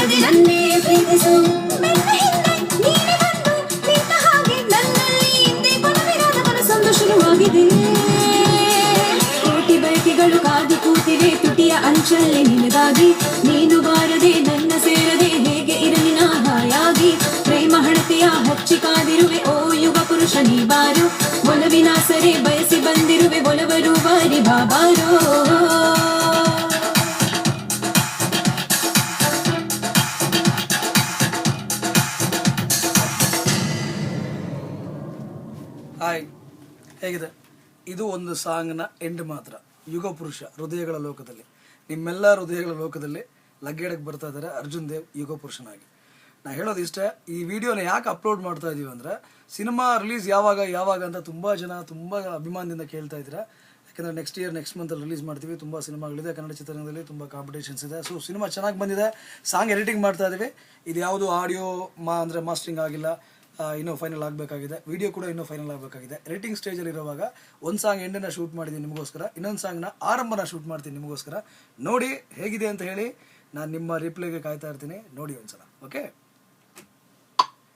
ಬಿಡದೆ ನನ್ನೇ ಪ್ರೀತಿಸು ಬೆನ್ನ ಹಿಂದೆ ನೀನೆ ಬಂದು ನಿಂತ ಹಾಗೆ ನನ್ನಲ್ಲಿ ಹಿಂದೆ ಕೊಡವಿರಾದ ಮನಸ್ಸೊಂದು ಶುರುವಾಗಿದೆ ಕೋಟಿ ಬಯಕೆಗಳು ಕಾದು ಕೂತಿವೆ ತುಟಿಯ ಅಂಚಲ್ಲಿ ನಿನಗಾಗಿ ನೀನು ಬಾರದೆ ನನ್ನ ಸೇರದೆ ಹೇಗೆ ಇರಲಿ ನಾ ಹಾಯಾಗಿ ಪ್ರೇಮ ಹಣತೆಯ ಹಚ್ಚಿ ಕಾದಿರುವೆ ಓ ಯುಗ ಪುರುಷ ನೀ ಬಾರು ಒಲವಿನ ಸರೆ ಬಯಸಿ ಬಂದಿರುವೆ ಒಲವರು ಬಾರಿ ಬಾಬಾರೋ ಹಾಯ್, ಹೇಗಿದೆ? ಇದು ಒಂದು ಸಾಂಗ್ನ ಎಂಡ್ ಮಾತ್ರ. ಯುಗ ಪುರುಷ ಹೃದಯಗಳ ಲೋಕದಲ್ಲಿ, ನಿಮ್ಮೆಲ್ಲ ಹೃದಯಗಳ ಲೋಕದಲ್ಲಿ ಲಗ್ಗೇಡಕ್ಕೆ ಬರ್ತಾ ಇದ್ದಾರೆ ಅರ್ಜುನ್ ದೇವ್ ಯುಗ ಪುರುಷನಾಗಿ. ನಾ ಹೇಳೋದು ಇಷ್ಟೇ, ಈ ವಿಡಿಯೋನ ಯಾಕೆ ಅಪ್ಲೋಡ್ ಮಾಡ್ತಾ ಇದ್ದೀವಿ ಅಂದರೆ, ಸಿನಿಮಾ ರಿಲೀಸ್ ಯಾವಾಗ ಅಂತ ತುಂಬ ಜನ ತುಂಬ ಅಭಿಮಾನದಿಂದ ಕೇಳ್ತಾ ಇದ್ದೀರಾ. ಯಾಕೆಂದರೆ ನೆಕ್ಸ್ಟ್ ಮಂತಲ್ಲಿ ರಿಲೀಸ್ ಮಾಡ್ತೀವಿ. ತುಂಬ ಸಿನಿಮಾಗಳಿದೆ ಕನ್ನಡ ಚಿತ್ರರಂಗದಲ್ಲಿ, ತುಂಬ ಕಾಂಪಿಟೇಷನ್ಸ್ ಇದೆ. ಸೊ ಸಿನಿಮಾ ಚೆನ್ನಾಗಿ ಬಂದಿದೆ. ಸಾಂಗ್ ಎಡಿಟಿಂಗ್ ಮಾಡ್ತಾ ಇದ್ದೀವಿ. ಇದು ಯಾವುದು ಆಡಿಯೋ ಅಂದರೆ ಮಾಸ್ಟರಿಂಗ್ ಆಗಿಲ್ಲ, ಇನ್ನೂ ಫೈನಲ್ ಆಗಬೇಕಾಗಿದೆ. ವಿಡಿಯೋ ಕೂಡ ಇನ್ನೂ ಫೈನಲ್ ಆಗಬೇಕಾಗಿದೆ. ಎಡಿಟಿಂಗ್ ಸ್ಟೇಜಲ್ಲಿ ಇರುವಾಗ ಒಂದು ಸಾಂಗ್ ಎಂಡನ್ನು ಶೂಟ್ ಮಾಡಿದ್ದೀನಿ ನಿಮಗೋಸ್ಕರ, ಇನ್ನೊಂದು ಸಾಂಗ್ನ ಆರಂಭನ ಶೂಟ್ ಮಾಡ್ತೀನಿ ನಿಮಗೋಸ್ಕರ. ನೋಡಿ ಹೇಗಿದೆ ಅಂತ ಹೇಳಿ. ನಾನು ನಿಮ್ಮ ರಿಪ್ಲೈಗೆ ಕಾಯ್ತಾ ಇರ್ತೀನಿ. ನೋಡಿ ಒಂದ್ಸಲ, ಓಕೆ?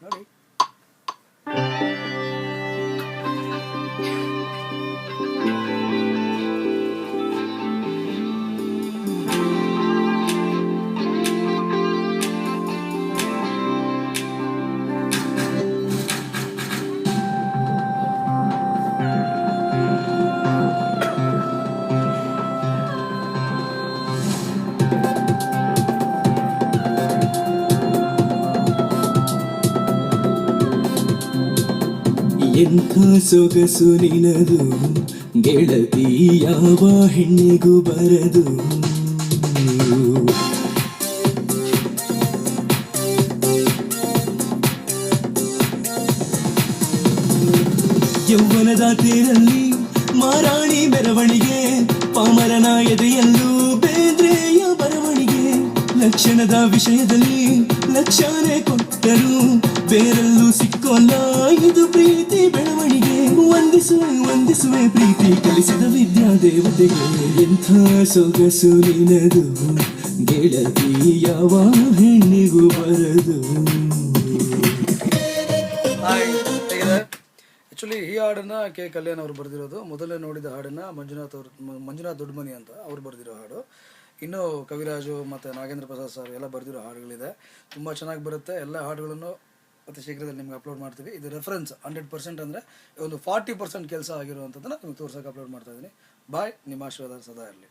ನೋಡಿ. ಎಂಥ ಸೊಗಸು ನಿನದು ಗೆಳತಿ, ಯಾವ ಹೆಣ್ಣಿಗೂ ಬರದು. ಯೌವನದ ತೇರಲ್ಲಿ ಮಾರಾಣಿ ಮೆರವಣಿಗೆ, ಪಾಮರನ ಎದೆಯಲ್ಲೂ ಬೇದ್ರೆಯ ಬರವಣಿಗೆ. ಲಕ್ಷಣದ ವಿಷಯದಲ್ಲಿ ಲಕ್ಷಾನೇ ಕೊಟ್ಟರು, ಬೇರೆಲ್ಲೂ ಸಿಕ್ಕೋಲ್ಲ ಇದು ಪ್ರೀತಿ ಬೆಳವಣಿಗೆ. ವಂದಿಸುವೆ ಪ್ರೀತಿ ಕಲಿಸಿದ ವಿದ್ಯಾ ದೇವತೆಗೆ. ಎಂಥ ಸೊಗಸು ನಿನದು ಗೆಳತಿ, ಯಾವ ಹೆಣ್ಣಿಗೂ ಬರದು. ಆ್ಯಕ್ಚುಲಿ ಈ ಹಾಡನ್ನು ಕೆ ಕಲ್ಯಾಣ್ ಅವರು ಬರೆದಿರೋದು. ಮೊದಲೇ ನೋಡಿದ ಹಾಡನ್ನು ಮಂಜುನಾಥ್ ದೊಡ್ಡಮನಿ ಅಂತ ಅವ್ರು ಬರೆದಿರೋ ಹಾಡು. ಇನ್ನೂ ಕವಿರಾಜು ಮತ್ತು ನಾಗೇಂದ್ರ ಪ್ರಸಾದ್ ಸರ್ ಎಲ್ಲ ಬರೆದಿರೋ ಹಾಡುಗಳಿದೆ. ತುಂಬ ಚೆನ್ನಾಗಿ ಬರುತ್ತೆ. ಎಲ್ಲ ಹಾಡುಗಳನ್ನು ಮತ್ತು ಶೀಘ್ರದಲ್ಲಿ ನಿಮ್ಗೆ ಅಪ್ಲೋಡ್ ಮಾಡ್ತೀವಿ. ಇದು ರೆಫರೆನ್ಸ್ 100% ಅಂದರೆ ಒಂದು 40% ಕೆಲಸ ಆಗಿರುವಂಥದ್ದನ್ನು ನಿಮ್ಗೆ ತೋರ್ಸೋಕೆ ಅಪ್ಲೋಡ್ ಮಾಡ್ತಾ ಇದ್ದೀನಿ. ಬಾಯ್, ನಿಮ್ಮ ಆಶೀರ್ವಾದ ಸದಾ ಇರಲಿ.